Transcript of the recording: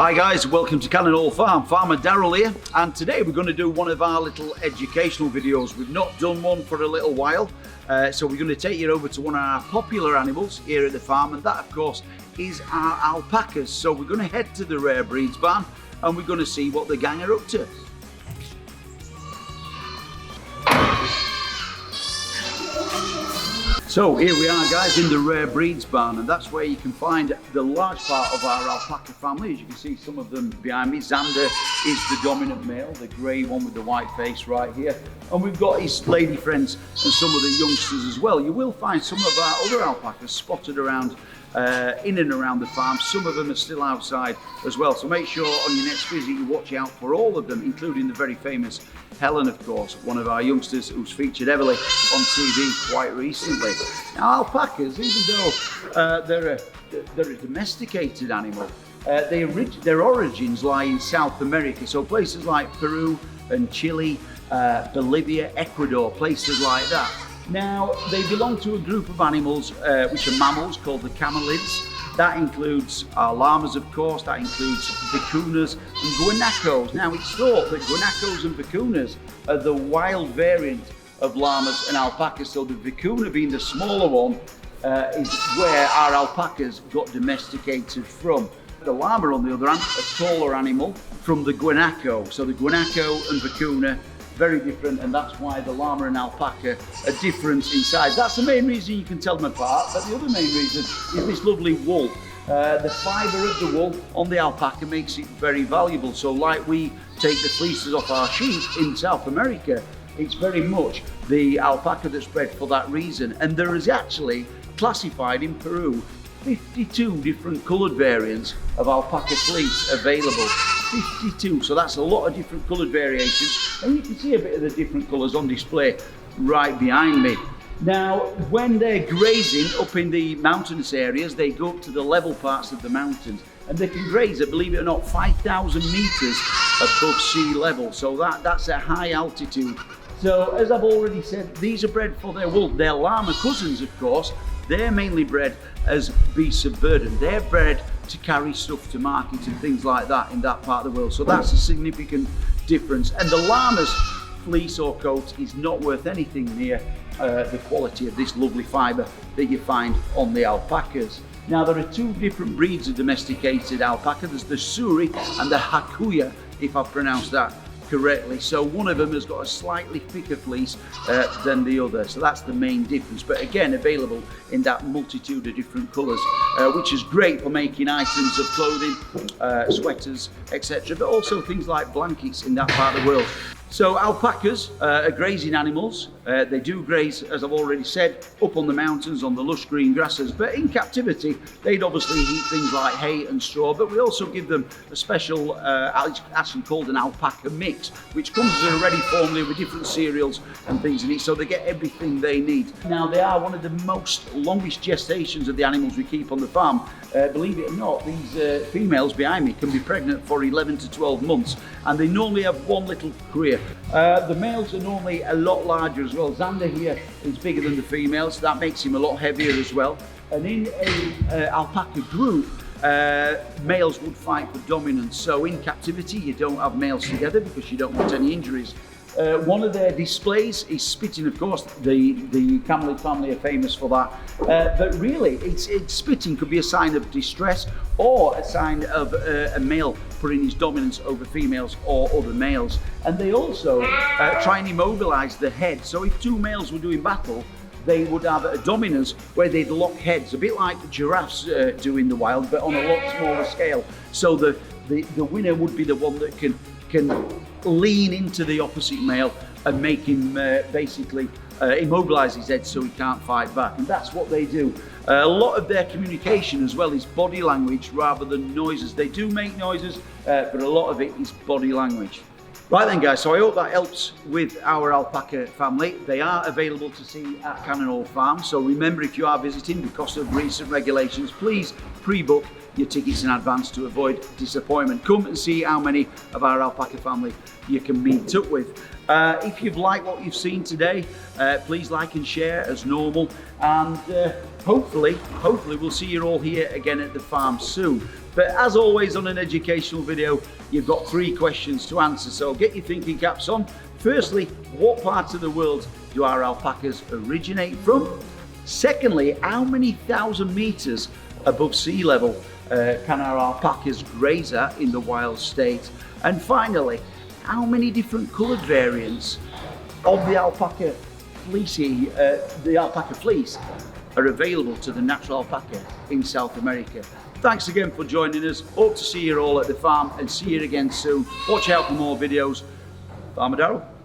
Hi guys, welcome to Cannonall Farm. Farmer Darrell here, and today we're going to do one of our little educational videos. We've not done one for a little while, so we're going to take you over to one of our popular animals here at the farm, and that of course is our alpacas. So we're going to head to the rare breeds barn and we're going to see what the gang are up to. So here we are guys in the rare breeds barn, and that's where you can find the large part of our alpaca family. As you can see, some of them behind me. Xander is the dominant male, the grey one with the white face right here. And we've got his lady friends and some of the youngsters as well. You will find some of our other alpacas spotted around in and around the farm. Some of them are still outside as well. So make sure on your next visit you watch out for all of them, including the very famous Helen, of course, one of our youngsters who's featured heavily on TV quite recently. Now alpacas, even though they're a domesticated animal, their origins lie in South America. So places like Peru and Chile, Bolivia, Ecuador, places like that. Now, they belong to a group of animals which are mammals called the camelids. That includes our llamas, of course, that includes vicuñas and guanacos. Now, it's thought that guanacos and vicuñas are the wild variant of llamas and alpacas. So the vicuña, being the smaller one, is where our alpacas got domesticated from. The llama, on the other hand, a taller animal from the guanaco. So the guanaco and vicuña, very different, and that's why the llama and alpaca are different in size. That's the main reason you can tell them apart, but the other main reason is this lovely wool. The fibre of the wool on the alpaca makes it very valuable. So like we take the fleeces off our sheep in South America, it's very much the alpaca that's bred for that reason. And there is actually classified in Peru 52 different coloured variants of alpaca fleece available. 52, so that's a lot of different coloured variations, and you can see a bit of the different colours on display right behind me. Now, when they're grazing up in the mountainous areas, they go up to the level parts of the mountains, and they can graze at, believe it or not, 5,000 metres above sea level, so that's a high altitude. So, as I've already said, these are bred for their wool. Their llama cousins, of course, they're mainly bred as beasts of burden. They're bred to carry stuff to market and things like that in that part of the world. So that's a significant difference. And the llama's fleece or coat is not worth anything near the quality of this lovely fibre that you find on the alpacas. Now, there are two different breeds of domesticated alpaca. There's the Suri and the Hakuya, if I've pronounced that correctly. So one of them has got a slightly thicker fleece than the other, so that's the main difference, but again available in that multitude of different colours, which is great for making items of clothing, sweaters, etc., but also things like blankets in that part of the world. So alpacas are grazing animals. They do graze, as I've already said, up on the mountains on the lush green grasses, but in captivity they'd obviously eat things like hay and straw, but we also give them a special, actually called an alpaca mix, which comes as a ready formula with different cereals and things in it, so they get everything they need. Now, they are one of the longest gestations of the animals we keep on the farm. Believe it or not, these females behind me can be pregnant for 11 to 12 months, and they normally have one little career. The males are normally a lot larger as well. Xander here is bigger than the females, so that makes him a lot heavier as well. And in a alpaca group, males would fight for dominance. So in captivity, you don't have males together because you don't want any injuries. One of their displays is spitting, of course. The camelid family are famous for that. But really, spitting could be a sign of distress or a sign of a male putting his dominance over females or other males. And they also try and immobilize the head. So if two males were doing battle, they would have a dominance where they'd lock heads, a bit like giraffes do in the wild, but on a lot smaller scale. So the winner would be the one that can lean into the opposite male and make him basically immobilize his head so he can't fight back. And that's what they do. A lot of their communication as well is body language rather than noises. They do make noises, but a lot of it is body language. Right then guys, so I hope that helps with our alpaca family. They are available to see at Cannonall Farm. So remember, if you are visiting, because of recent regulations, please pre-book your tickets in advance to avoid disappointment. Come and see how many of our alpaca family you can meet up with. If you've liked what you've seen today, please like and share as normal, and hopefully we'll see you all here again at the farm soon. But as always on an educational video, you've got 3 questions to answer, so get your thinking caps on. Firstly, what parts of the world do our alpacas originate from? Secondly, how many thousand meters above sea level can our alpacas graze at in the wild state? And finally, how many different coloured variants of the alpaca fleece are available to the natural alpaca in South America? Thanks again for joining us. Hope to see you all at the farm and see you again soon. Watch out for more videos. Farmer Darrell.